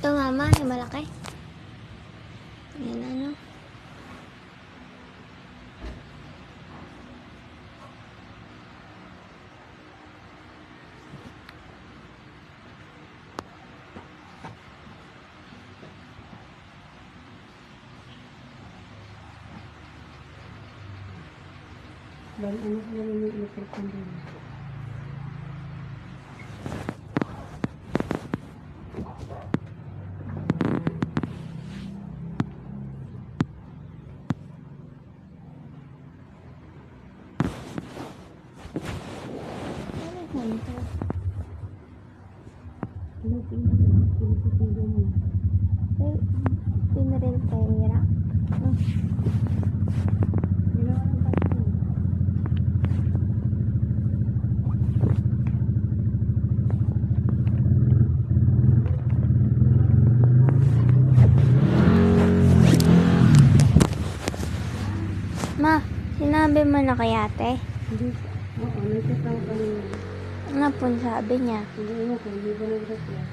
Ito mama, yung malaki. Yan ano. Ano ko naman yung ipit ko din. Pinaril pera. Ma, sinabi mo na kay ate? Hindi. Oo, nagtatawa ka rin. Ano po sabi niya? Hindi mo kung hindi ba nag-reply.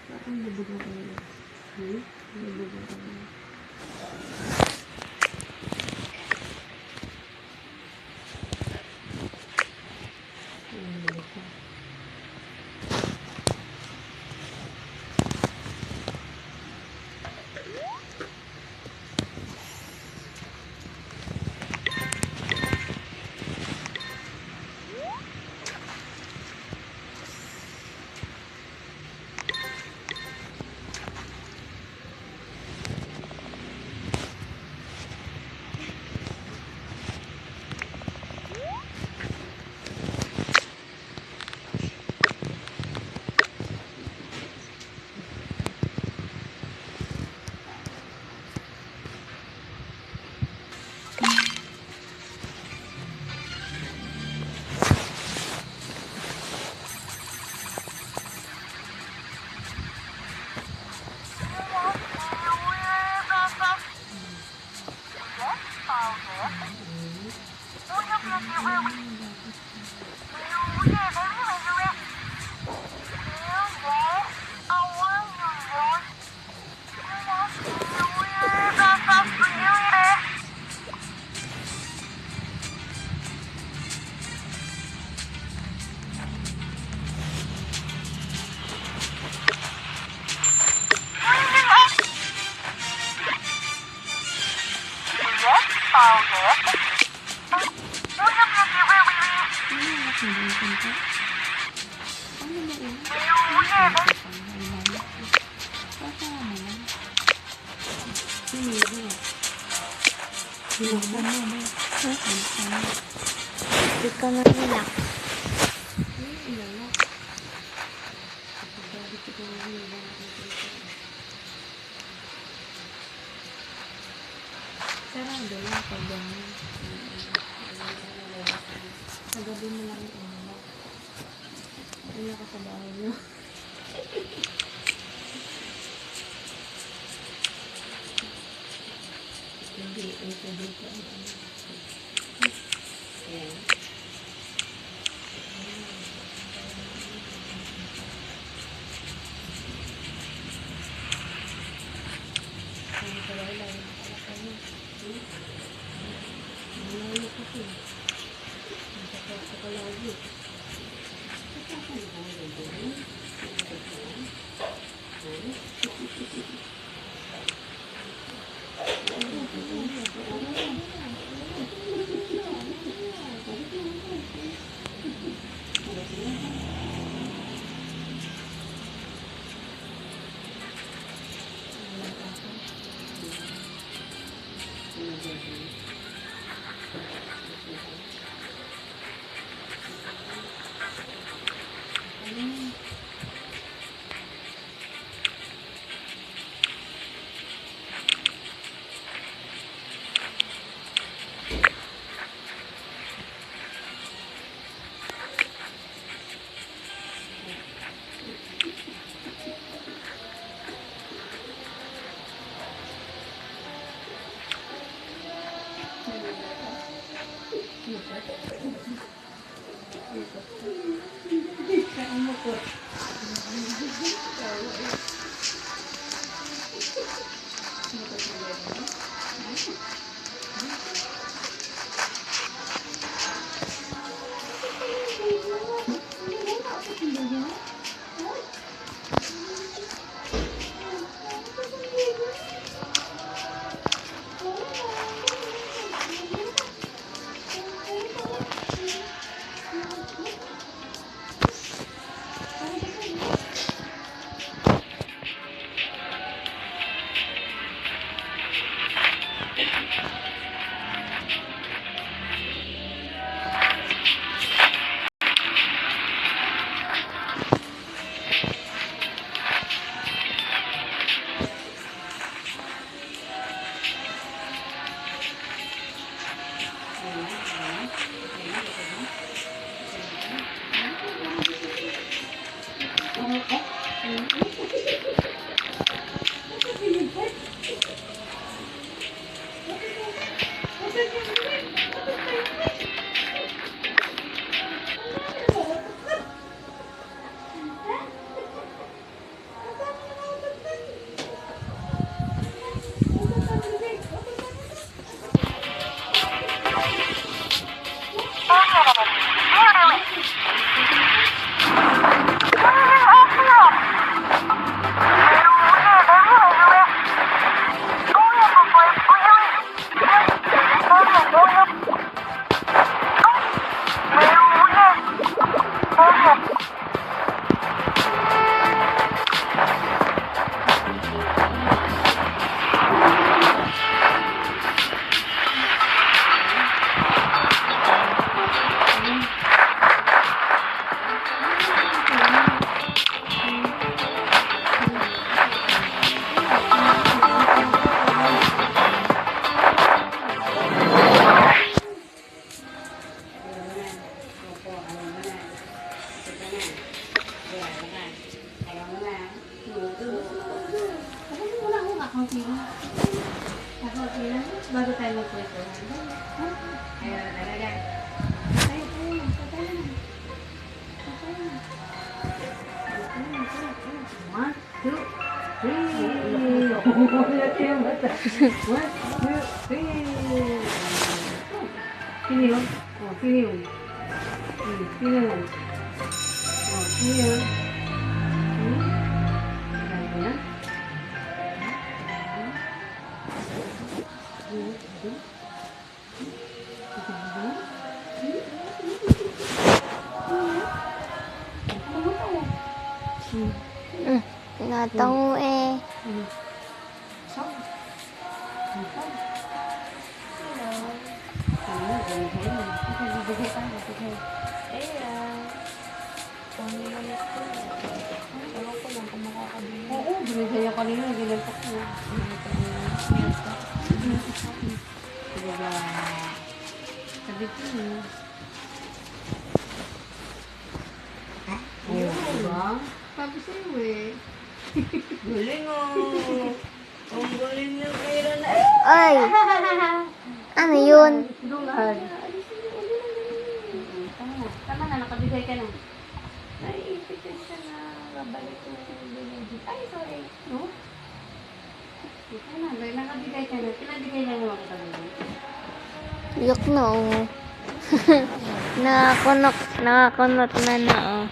Bakit nabubog mo kayo? Nabubog mo kayo. Ikaw na nila. Sarado lang pag gano'n. Kagabi mo lang yung ano ka sa bahay nyo. Hindi, ito dito. Ayan. Bago tayo magkwentuhan. Ayun, talaga. Patay, patay, patay na. Patay na. One, two, three. One, two, three. Sino yun? Oh, sino yun? Sino yun? Oh, sino yun? Alam mo na? Tinatango eh. Oo, binigay niya kanina, ginalpak ko. Diba? Sabi ko yun. Oo, diba? Sabi sa'yo eh. Galing oh. Ang galing niya kaya na. Ay! Ano yun? Dungan. Tama na, nakabigay ka na. Naiipitin ka na. Babalik ko yung binigay. Ay, sorry. No? Tama na, nakabigay ka na. Pinabigay na naman kita mo. Yok na oh. Nakakunot na oh.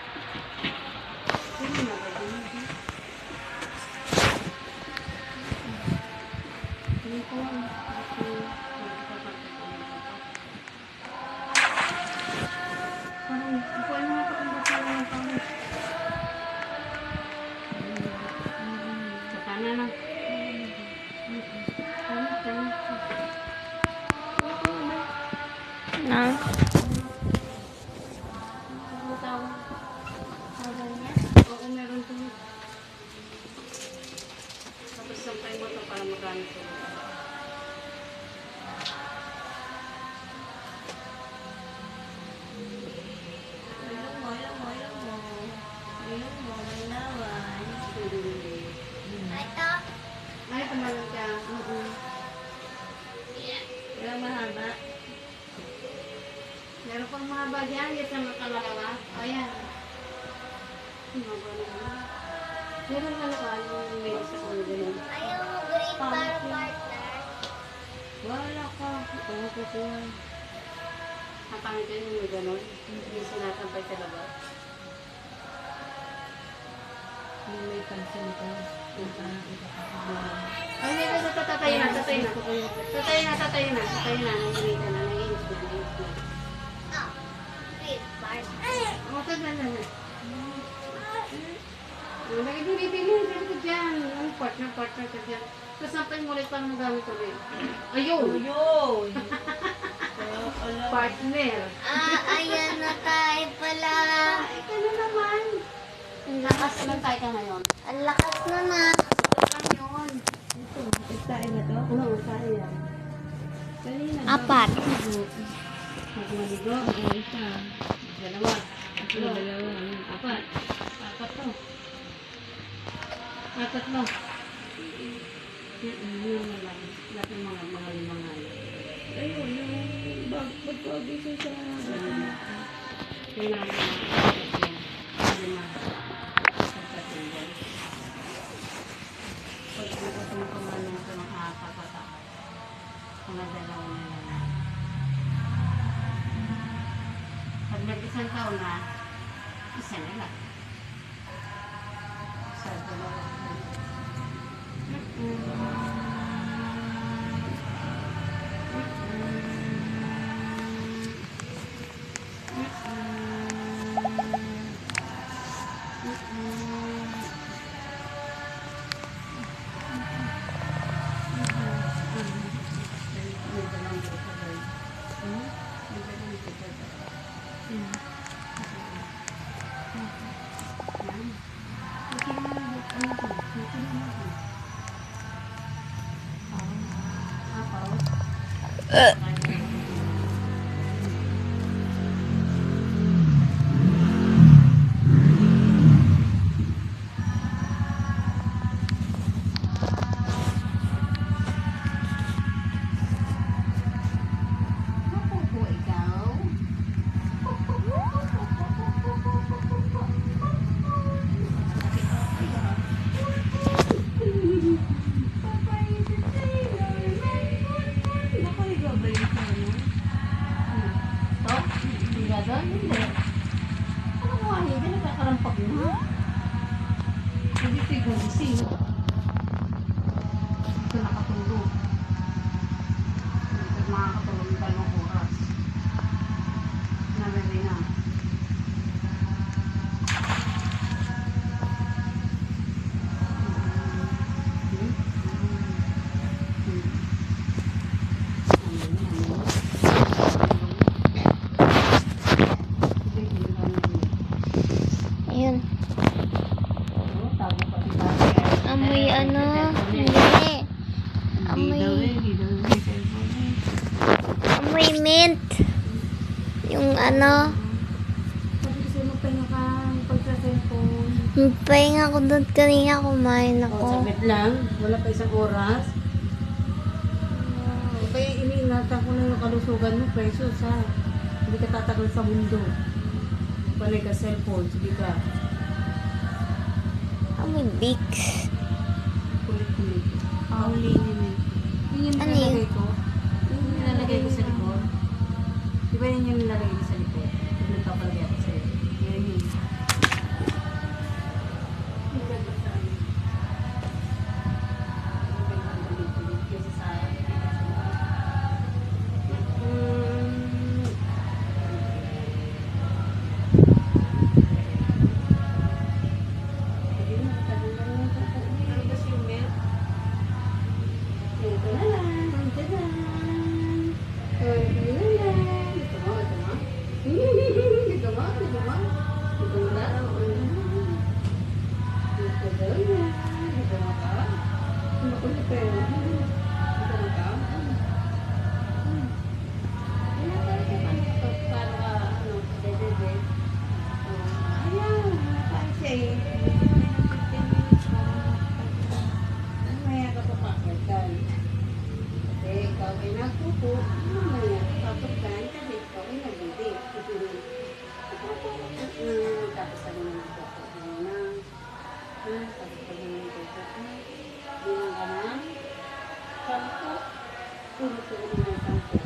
para magkano sa ilong mo, ilong mo, ilong mo. Ilong mo, malawan. Ito. Ay, tumalong ka. Wala mahaba. Meron pang mahaba dyan. Yes, ang makalawa. O, yan. Mahaba naman. Meron ka na ka. Yung may sa kong ganun. Ayaw mo grade para partner. Wala ka. Oo, kasi yan. Ang pangit yun yung may ganun. Hindi sinatampay sa labas. Yung may pansin ko. Yung parang ikakakabulan. Ay, hindi ka tatayo na. Tatayo na. Tatayo na. Tatayo na. Tatayo na. Nanginig ka na. Nanginig na. Nanginig na. Ah, grade partner. O, tagal na na. Lagi binibili. Sabi ko dyan. Yung partner ka dyan. Tapos nampay mo ulit para magamit ulit. Ayun! Yun! Partner. Ah, ayan na tayo pala. Ay, ka na naman. Ang lakas Ilan tayo ka ngayon? Ang lakas na na. Ilan yun? Ito, extain na to? Oo, tayo yan. Kanina. Apat. Magmaligo. Oo, isa. Dalawa. Ito, dalawa. Apat. Apat to. Apat no. Yun na lang. Lahat ng mga limangan. Ayun, yung pagpag-isa sa... Kailangan na. Lima. Apat yun dyan. Pag bukas mo pa man yung makakapata. Mga dalawa na lang. Pag nag-isang taon na, isa na lang. Sa dalawa. Ayun. Amoy ano? Hindi. Amoy mint. Yung ano. Sabi kasi magpahinga ka pagsa-cellphone. Pahinga ko doon kanina kumain O, ako. saglit lang. Wala pa isang oras. Kaya iniingatan ko na yung kalusugan mo, precious ha. Hindi ka tatagal sa mundo. Panay ka cellphone, sige ka. Amoy Vicks. Kulit-kulit. Paulinin eh. Yun yung Ano nilalagay yun? ko. Yun yung nilalagay ko sa likod. Di ba yun yung nilalagay ko sa likod? Yung nagpapalagay ako sa'yo. Yan yun. Yung ganda sa amin. Yung ganda ang kulit-kulit. Kasi sa ano ba si milk? Ito na lang. Ito na lang. Ito na lang. Ito mo, ito mo. Ito mo. Sampo. Puro ko ng sampo.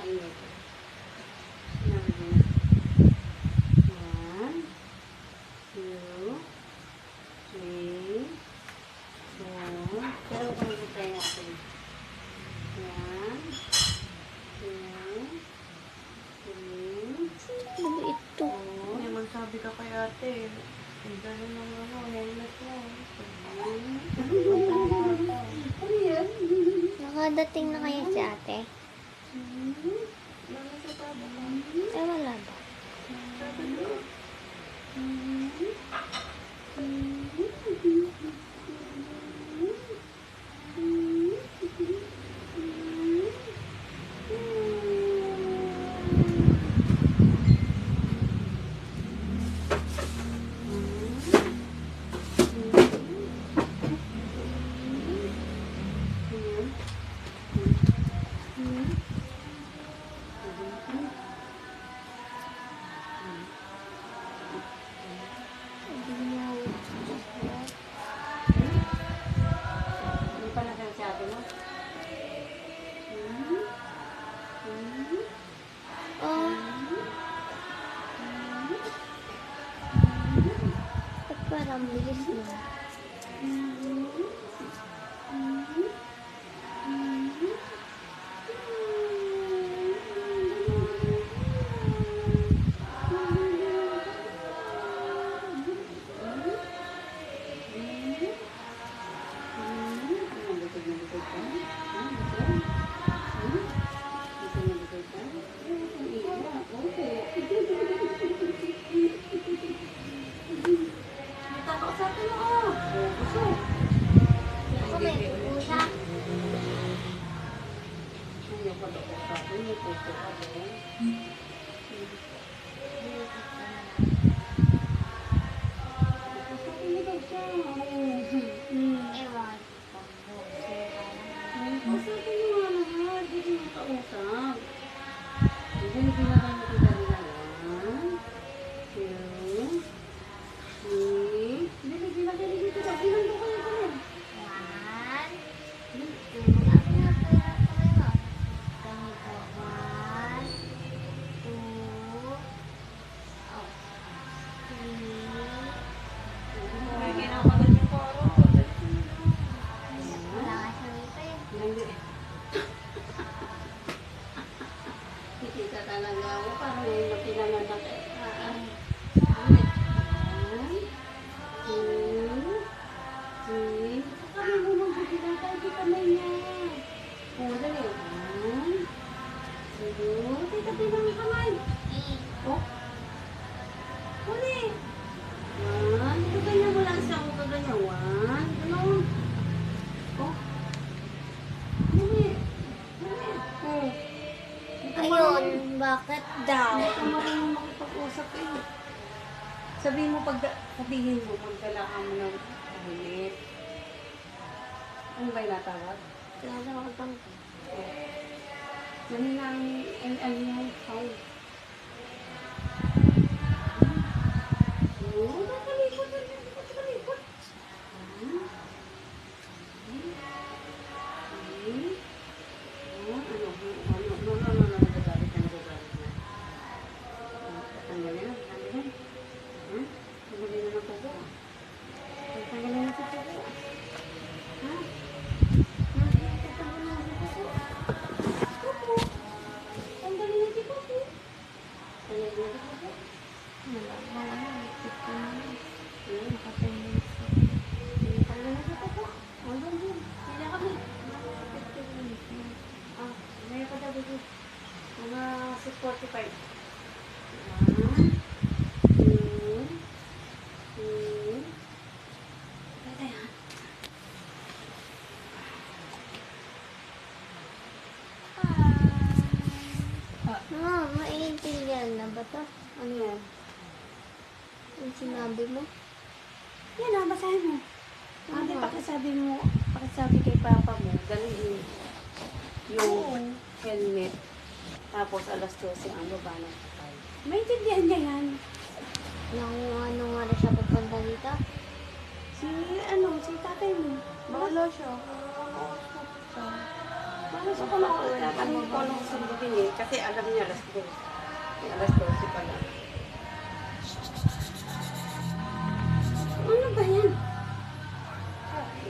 1 Ang bilis na. Ako may pusa. Ewan. One. Ako na pera ko. Ganito. One. Two. Oh. Three. Wala nga siya dito eh. Kita talaga ako, parang may makilangan na kayo. Ayun, bakit daw? Hindi ka marunong makipag-usap eh. Sabihin mo sabihin mo pag kailangan mo ng ulit. Ano ba yung natawag? Tinatawag ko. Mahina ang yung sound. Mga 6:45. Maintindihan na ba to? Ano yan? Yung sinabi mo? Yan na, basahin mo. Ate, Ano? pakisabi kay Papa mo, dalhin yung helmet. Tapos alas 12 ang baba ng patay. Maintindihan niya yan. Nang ano nga na siya pupunta dito? Si tatay mo. Bahala siya. Paano sa tatanong ko anong sundutin eh? Kasi alam niya alas 12. Alas 12 pala. Ano ba yan?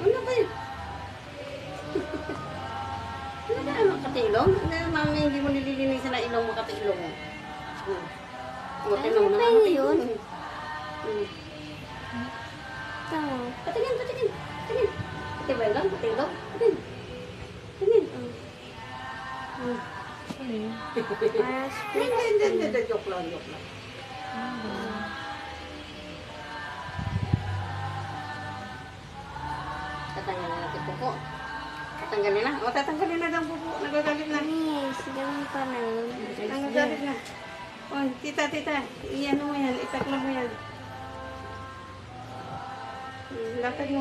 Ano ba yan? Ano ba yan makatilong? Mami, hindi mo nililinisan na ilong makatilong. Ano ba yun? Tama. Patingin. Pati ba yun? Patilong? Patingin. Para Hindi. Joke lang. Tatanggalin natin pupo. Tatanggalin na. O, tatanggalin na daw pupo. Nagagalit na. Miss, ganun pa na. Nagagalit na. O, tita. Iyan mo yan. Itaklo mo yan. Latag mo.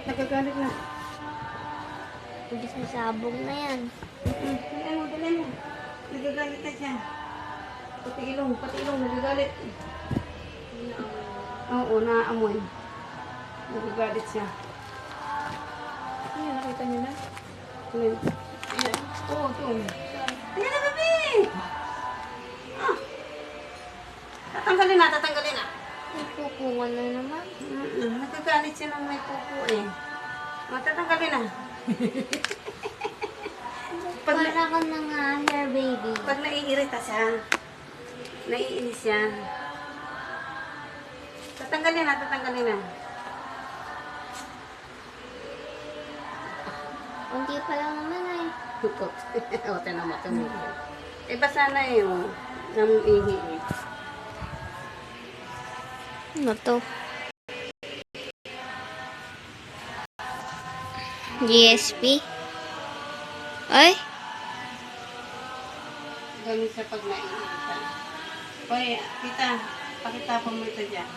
Nagagalit na. Hindi sa sabog na yan. Dali mo. Nagagalit na siya. Pati ilong. Nagagalit. Oo, naamoy. Nagagalit siya. Ayan, nakita niyo na? Ayan. Oo, ito. Ayan na, baby! Ah! Tatanggalin na. May pupungan na naman. Nagagalit siya ng may pupo eh. Matatanggalin na. Pag, Para ka na nga hair baby. pag naiirita siya, naiinis siya. Tatanggalin na, tatanggalin na. Kunti pa lang naman ay. Pupot. O, tinan mo, tumigil. Eh, basa na yung namong ihi eh. Ano to? GSP? Ay? Gamit sa pag naiirita. Hoy, tita, pakita po mo ito dyan.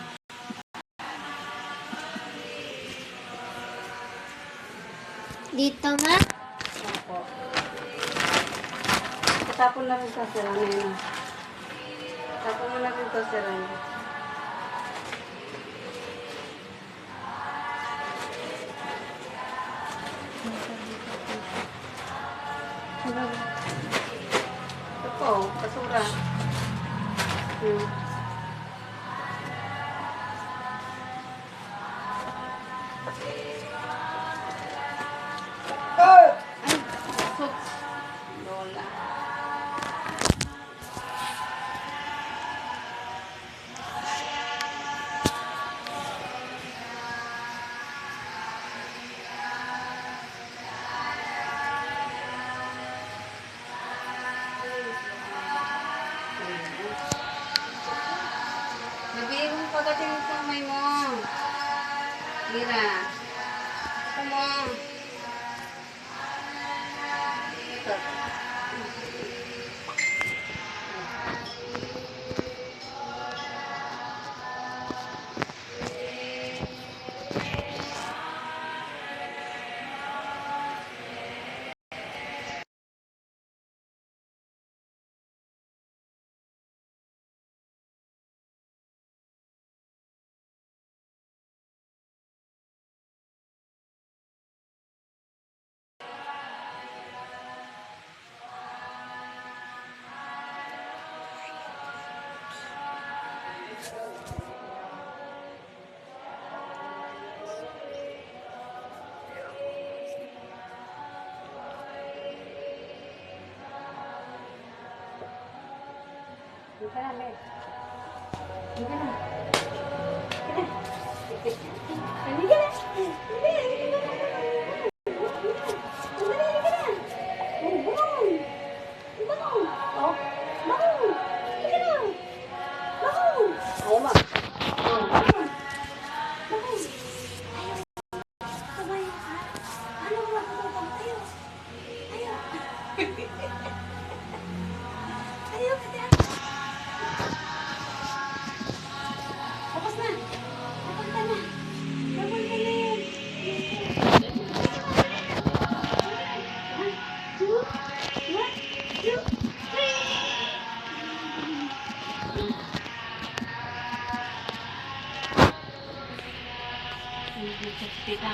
Dito nga? Opo. Tapon na rin sa sira na yun. Tapon mo na rin sa sira na. Ito po, basura. Ay, sus. Lola. Nabihin mo pagdating sa kamay mo. Mira. Ito mo. Ito. Hindi ka na, Meg. Hindi ka na. Hindi ka na. Ayaw mo. Tapos na. Papunta na. Papunta na yun. Tita.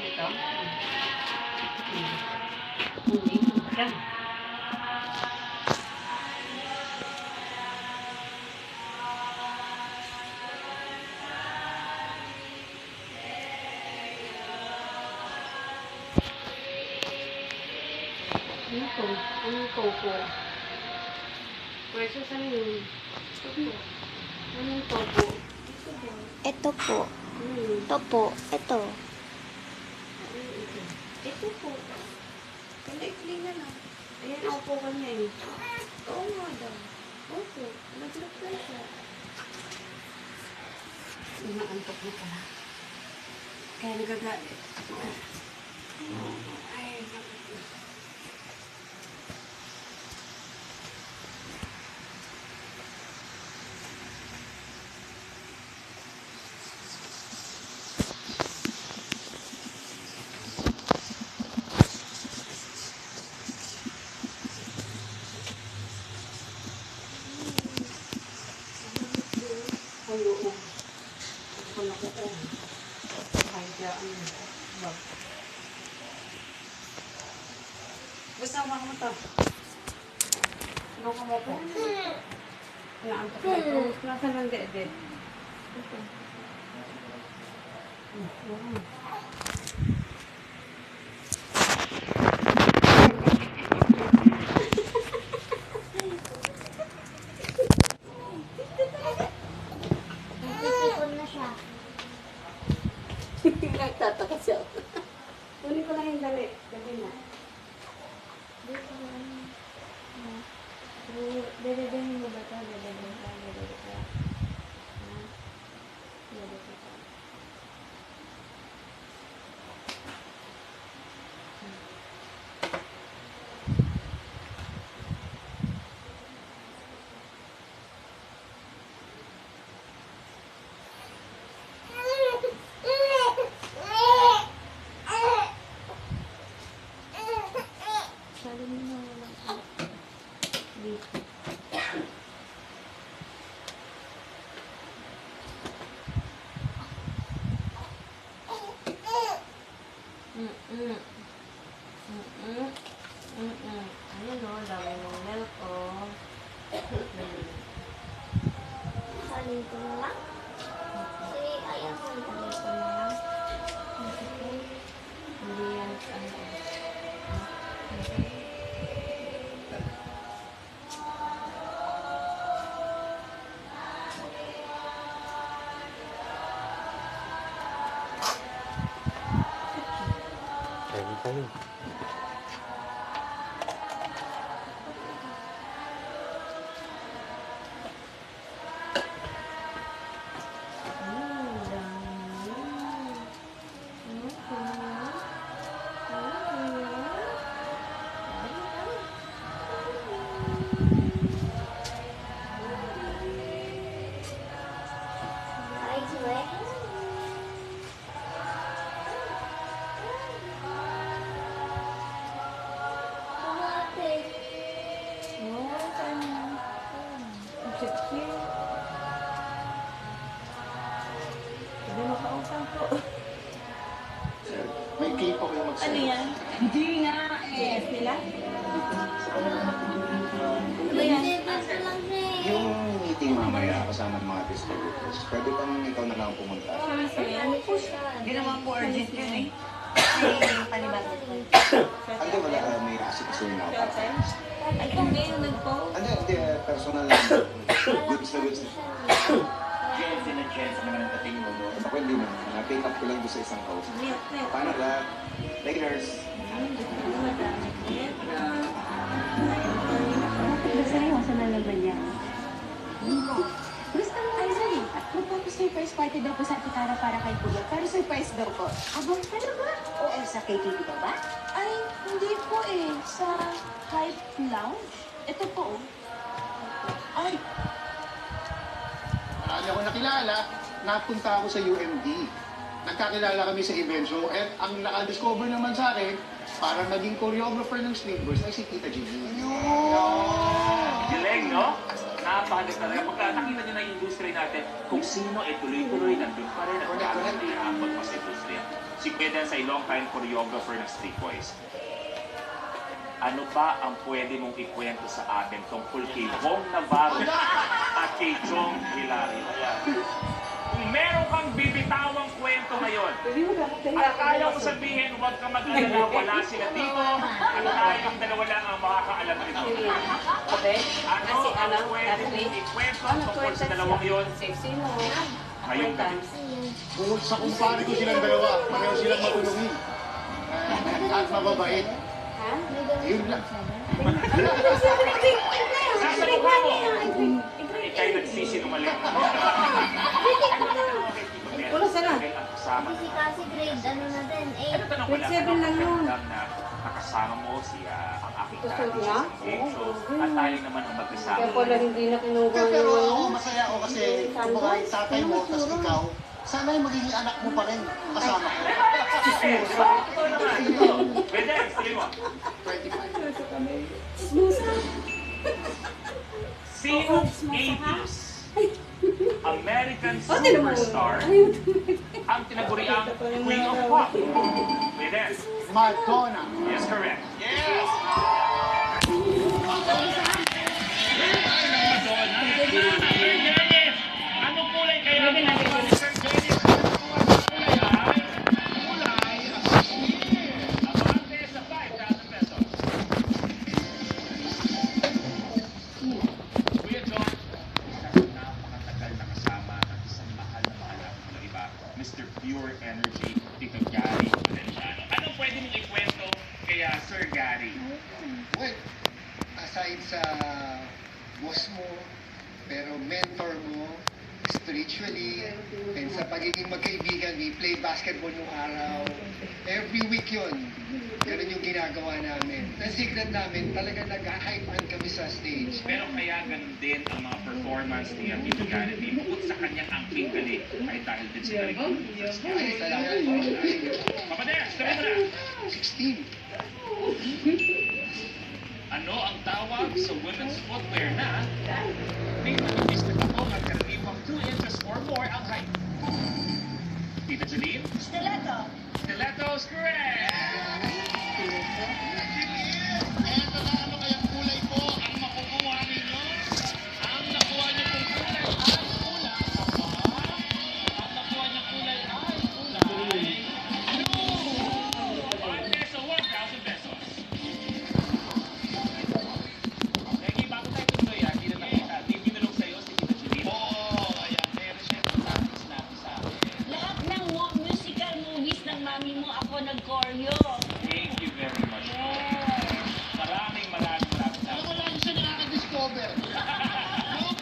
Ito. Yan. Ano to? Anong topo? Pwede sa yun. Anong topo? Ito po. Hmm. Ito po. Ito. Ito po. Kalaikli na lang. Ayan, opo ka niya eh. Oo nga daw. Opo. Nag-look lang siya. Inaantok na pala. Kaya nagagalit. Ay, oo. Ako na ko. to. Ano ka mo po? Naantok na ito. Nasaan ang dede? Nagtitipon na siya. Nagtataka siya. Kunin ko lang yung dali. Dali na. Dito lang. Dede-dede mo ba ito? Dede-dede ka. Dede-dede ka. Dede-dede ka. Sabi mo na walang dito. Ayun o, dami ng milk o. Salin ko na lang. Kasi ayaw ko na salin ko na lang. Hindi yan, ano. Kain. Eyes wet. Kumate. Hindi makautang po. May cake pa kayo magsabi. Ano yan? Hindi nga. Yes, nila? Dede, dito lang siya eh. Yung meeting mamaya kasama ng mga distributors, pwede bang ikaw na lang pumunta? Ano po siya? Ginawa po urgent yun eh. Hindi, wala may asikasuhin ako. Ay, hindi. Yung nagpo. Hindi, personal lang. Goods na goods. Chance na chance naman ang dating mo, no? Ako hindi na. Na-pick up ko lang doon sa isang house. Milk, milk. Paano ba? Laters. Seryoso na naman yan. Gusto mo ay sorry. Magpapa-surprise party daw po sa Tikara para kay Kuya. Pero surprise daw po. Abang talaga? O sa KTV daw ba? Ay, hindi po eh. Sa Hype Lounge. Ito po. Ay! Marami ako nakilala. Napunta ako sa UMD. Nagkakilala kami sa event show. At ang naka-discover naman sa akin, para naging choreographer ng Sneakers ay si Tita Gigi. Galing, no? Napakaganda talaga. Pagka nakita nyo na yung industry natin, kung sino ay tuloy-tuloy, nandun pa rin. At pagkakali ang pa sa industriya. Si Kuya sa long time choreographer ng Street Boys. Ano ba ang pwede mong ikwento sa atin tungkol kay Bong Navarro at kay Jong Hilario? Kung meron kang bibitawang kwento ngayon, at kaya ko sabihin, huwag ka mag-alala, wala sila dito, at tayong dalawa lang ang makakaalam nito. Okay? Ano ang pwede mong ikwento tungkol sa dalawang yun Sino? ngayong gabi? Bukod sa kumpare ko silang dalawa, pareho silang matulungin. At mababait. Ha? Yun lang. Nasa mukha mo! Ika'y nagsisinungaling. Wala sana. Kasama Kasi kasi grade ano na din, 8. Ano tanong ko lang, Grade 7 lang yun. na nakasama mo si ang aking Gusto daddy niya? sa game show at tayo naman ang magkasama. Kaya pala hindi na kinuha Pero yung ako masaya ako kasi kumbaga yung tatay mo, tapos ikaw, sana yung magiging anak mo pa rin kasama ko. Pwede, sige mo. 25. Sinong 80s American Oh, di naman. superstar ang tinaguriang Queen of Pop? Pwede. Madonna. Yes, correct. Yes! Sir Dennis, anong kulay kaya ang nakuha ni Sir Dennis? Kulay ay abante sa 5,000 pesos. Kuya John, isang napakatagal na kasama at isang mahal na iba, Mr. Pure Energy, Tito Gary Valenciano. Anong pwede mong ikwento kaya Sir Gary? Well, aside sa boss mo, pero mentor mo, spiritually, and sa pagiging magkaibigan, we play basketball nung araw. Every week yun. Ganun yung ginagawa namin. The secret namin, talaga nag-hype-an kami sa stage. Pero kaya ganun din ang mga performance ni Tito Gary. Bukod sa kanyang angking galing, ay dahil din sa galing. Ay, salamat po. Papadex, sabi mo na! 16. Ano ang tawag sa women's footwear na may manipis na patong at karaniwang 2 inches or more ang height? Tita Jeline? Stiletto. Stilettos, correct! Eto na ano kayang kulay po ang makukuha ninyo? Ang nakuha niyo pong kulay ay pula. Ang nakuha niyo kulay ay kulay. Abante sa 1,000 pesos. Lagi, bago tayo tuloy, hindi na nakita. Di binulong sa'yo si Tita Jeline. Oo, ayan. Meron siya sinabi sa akin. Lahat ng musical movies ng mami mo ako nag-choreo. Thank you very much. Maraming salamat. Alam mo lang siya nakaka-discover. No?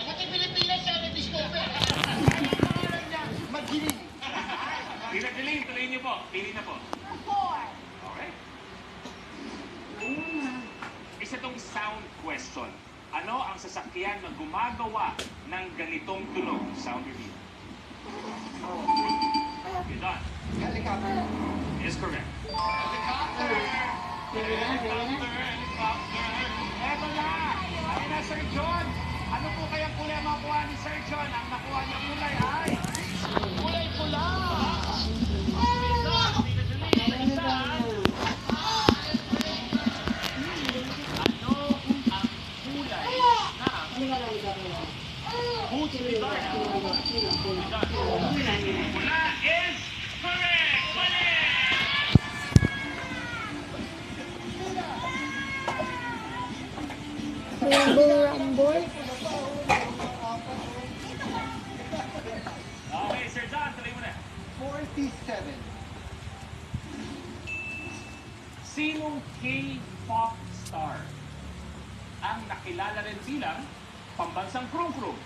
Pati Pilipinas siya na-discover. Pangalan niya, Magiling. Tita Jeline, tuloy niyo po. Pili na po. 4. Okay. Isa tong sound question. Ano ang sasakyan na gumagawa ng ganitong tunog? Sound reveal. You're done. Helicopter. Is correct. Helicopter. Eto na! Ayun na, Sir John! Ano po kayang kulay ang makuha ni Sir John? Ang nakuha niya kulay ay... Kulay pula! Ano ang kulay ng boots ni Darna? Pula is correct! Mali! Rumble. Okay, Sir John, tuloy mo na. 47. Sinong K-pop star ang nakilala rin bilang pambansang krung-krung?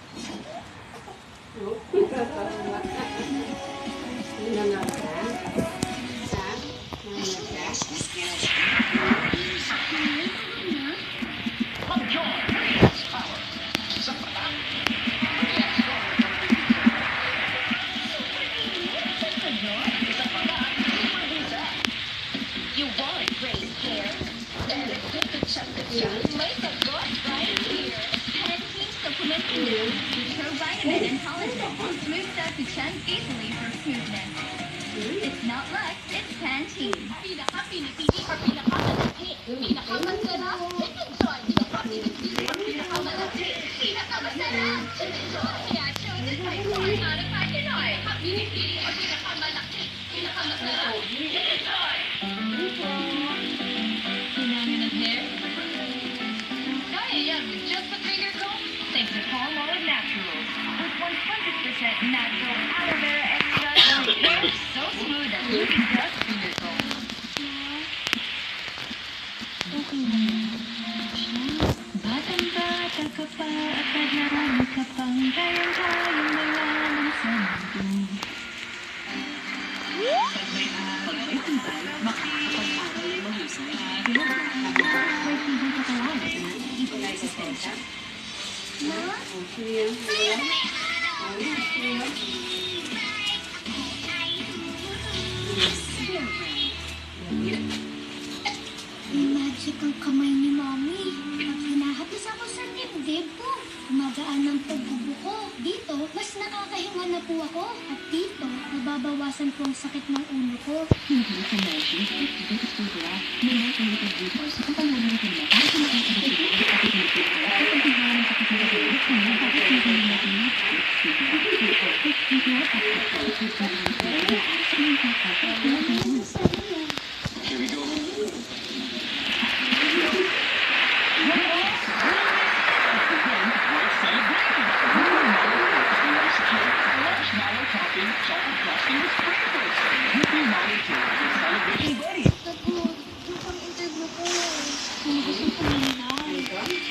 You want great hair? Then take a chunk of make a good right here. Pantene supplement new. Provitamin and collagen. Smooths out the chunk easily for smoothness. It's not luxe, it's Pantene. Pinaka-pinipili or pinaka-malaki. Pinaka-masarap. Enjoy. Pinaka-pinipili or pinaka-malaki. Pinaka-masarap. Enjoy. Kaya chosen by Florida at Pinoy. Pinipili or pinaka-malaki. Pinaka-masarap. Enjoy. Kailangan ng hair? Kaya yan with just a finger comb. Thanks to Palmolive Naturals. With 100% natural aloe vera extract, hair so smooth that you can just finger comb. Batang-bata ka pa at marami ka pang kayang-kayang malaman sa mundo. Magic ang kamay ni Mami. Pag hinahapis ako sa dibdib ko, magaan ang pagbubuko. Dito, mas nakakahinga na po ako. At dito, nababawasan po ang sakit ng ulo ko. Hindi sa Moshi, dito po sila. May mga little glucose. Ang pangulang nila para sa mga kapatid at ipinipin ko. At ang tingnan ng kapatid na rin, kung mga kapatid na rin natin na Here we go.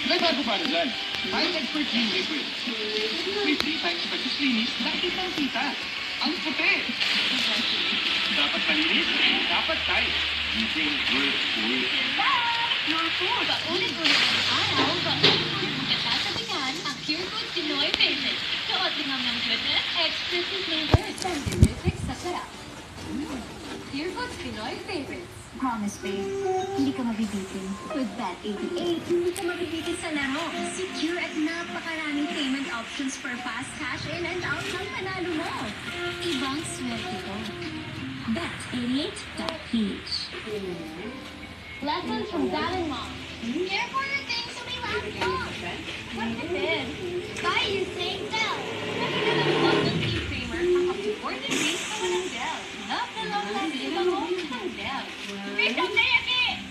May bago para dyan. High Expert Clean Liquid. May 3 times precious linis na kitang-kita. Ang puti. Dapat malinis, dapat tight. Using work. Your food, ulit-ulit ang araw, ulit-ulit magkakasabihan ang Pure Foods Pinoy Favorites. Suot limang ng goodness, exquisite flavors, and terrific sa sarap. Pure Foods Pinoy Favorites. Promise, babe. Hindi ka mabibitin. With that 88, Hindi ka mabibitin sa laro. Secure at napakaraming payment options for fast cash in and out ng panalo mo. Ibang swerte ko. Bet88.ph. Lessons from Dad and Mom. Care for your things so may laptop. What's this? Buy your same Dell. Nakita ng team framer ang up to 14 days na walang Dell. Love na love na sila mo ng Dell. Pick up na yaki!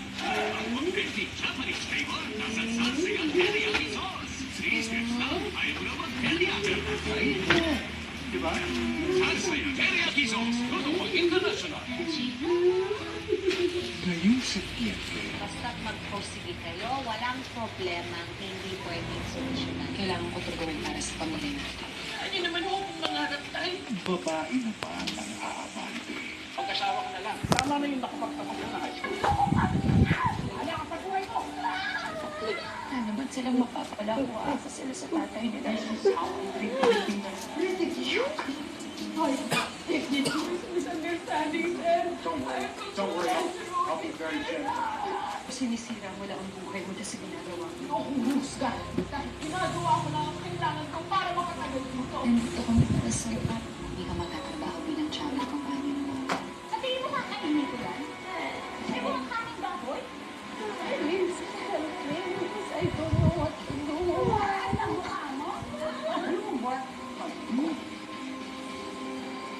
Authentic Japanese flavor. Nasa sasayan teriyaki sauce. 3 steps lang. Ayaw na mag-teriyaki. Diba? Sasayan teriyaki sauce. Totoo international. Ngayong Setyembre, Basta mag-posige kayo, walang problema hindi pwedeng solusyonan. Kailangan ko ito gawin para sa pamilya natin. Hindi naman ako mangarap tayo. babae na pa ang aabante. Pag-asawa ka na lang. Tama na yung nakapagtapos na high school. Ano ba't silang mapapala kung aasa sila sa tatay nila? Don't worry. I'll be very gentle. Sinisira mo lang ang buhay mo dahil sa ginagawa mo. Nandito kami para sa'yo at hindi ka magtatrabaho bilang travel companion mo. Sa tingin mo kakainin ko yan? Ay, mo ang kaming baboy? Please help me because I don't know what to do. Wala ang mukha mo?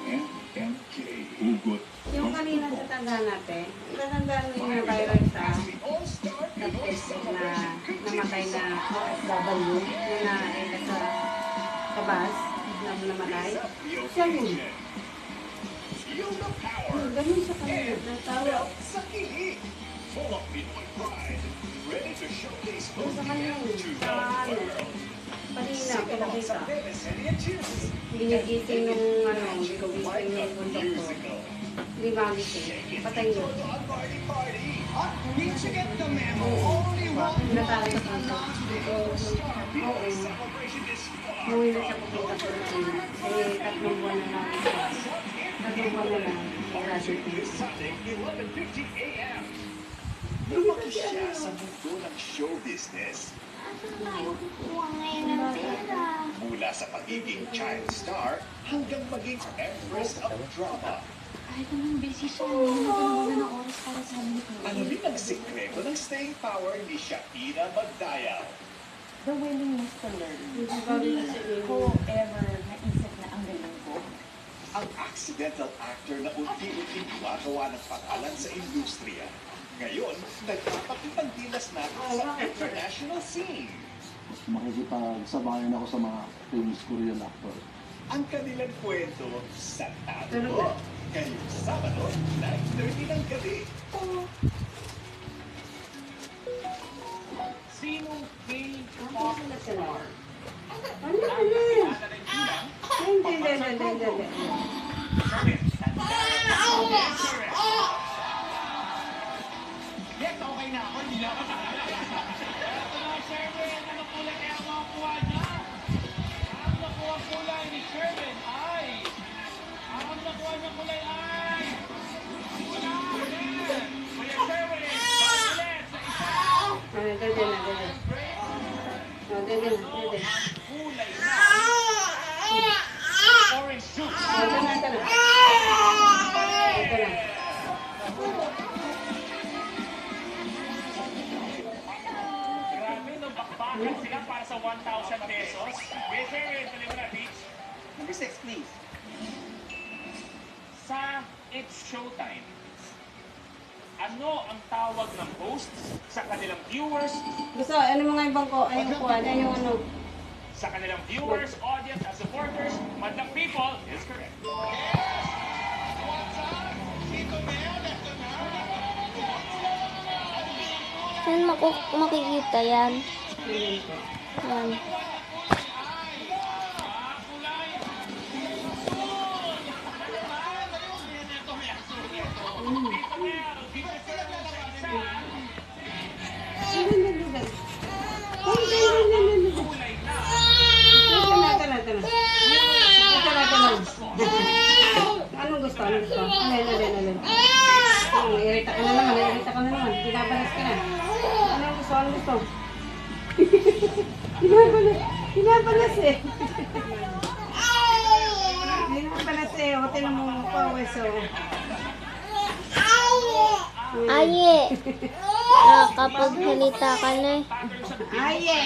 MMK, Hugot. Yung kanina sa tanda natin, natandaan mo yung viral sa Facebook na namatay na W na naenda sa kabas na namatay. Siya yun. Ganun siya kanina. Natawa. Sa kanya yun. Sa ano. Kanina, pinakita. Ginigising nung gigising yung bundok ko. Hindi magising. Patay yun. Natali sa kanto. Oo. Umuwi na siya pupunta ko na ina. Eh, 3 buwan na lang. 3 buwan na lang. Graduate. Lumaki siya sa mundo ng show business. Asan tayo kukuha ngayon ng pera? Mula sa pagiging child star hanggang maging empress of drama. Kahit naman busy siya, hindi na ng oras para sa amin ni Chloe. Alamin ang sikreto ng staying power ni Shakira Magdayaw. The willingness to learn. Hindi ko ever naisip na ang galing ko. Ang accidental actor na unti-unting gumagawa ng pangalan sa industriya. Ngayon, nagpapakitang dilas natin sa international scene. Makikipagsabayan ako sa mga famous Korean actors. Ang kanilang kwento sa Tato. Ngayong Sabado, 9:30 ng gabi. Sinong K-pop star? Hindi. Yes, okay na ako. Hindi na ako nakala. Ito na, Sherwin. Ano kulay kaya ang makukuha niya? Ang nakuha kulay ni Sherwin ay... Ang nakuha niya kulay ay... Wala! Ulit! Kuya Sherwin! Ulit! Sa isa! Kulay na! Orange juice! 1,000 pesos. Yes, sir. Tuloy mo na, Peach. Number 6, please. Sa It's Showtime, ano ang tawag ng host sa kanilang viewers, Gusto, ano mga ibang ko? Ayun ko, ano yung ano? sa kanilang viewers, audience, and supporters, madlang people is correct. Saan makikita yan? Yan. Anong gusto? Anong gusto? Alin. Irita ka na naman. Binabalas ka na. Anong gusto? Binabalas eh. Binabalas eh. O, tinan mo po, weso. Aye! Nakakapagsalita ka na eh. Aye!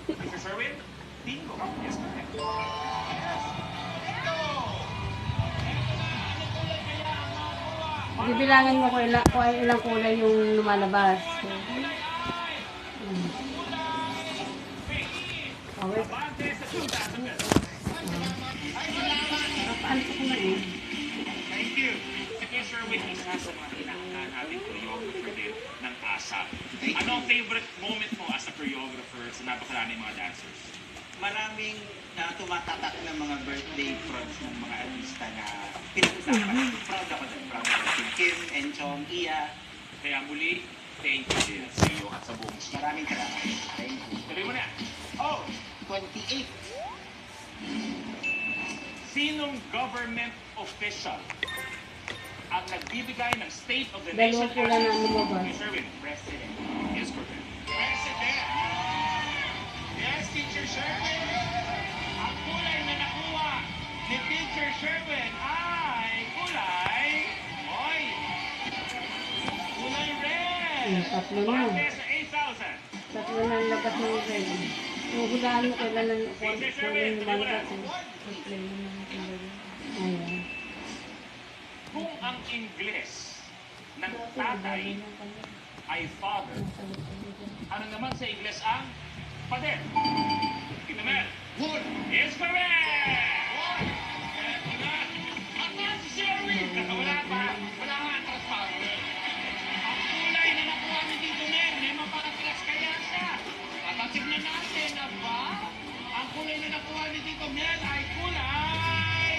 Mr. Sherwin, bingo is correct. Bibilangin mo kung ilang kulay yung lumalabas. Okay. Abante sa 2,000 pesos. Paano ko na eh? Thank you. Si Kuya Sherwin, isa sa mga hinahangaan nating choreographer din ng ASAP. Ano ang favorite moment mo as a choreographer sa napakaraming mga dancers? Maraming tumatatak ng mga birthday prods ng mga artista na pinag-usapan. Proud ako din. Proud ako. Si Kim, Enchong, Iya. Kaya muli, thank you din sa iyo at sa buong team. Maraming salamat. Thank you. Tuloy mo na. Oh, 28. Sinong government official ang nagbibigay ng State of the Dalawa Nation pula na lumabas. Kuya Sherwin, President is correct. President! Yes, Teacher Sherwin! Ang kulay na nakuha ni Teacher Sherwin ay kulay... Oy! Kulay red! Tatlo na. Bante sa 8,000. Tatlo na ang labas ng red. Hulaan mo kailan ang kulay yung lumalabas eh. Ayan. Kung ang Ingles ng tatay ay father, ano naman sa Ingles ang pader? Kita mo yan? Wood! Is correct! Eto na! At na si Sherwin! Wala pa! Wala nga ang transparency. Ang kulay na nakuha ni Tito Ned, may mapakatras kaya siya. Tatignan natin na ba? Ang kulay na nakuha ni Tito Ned ay kulay...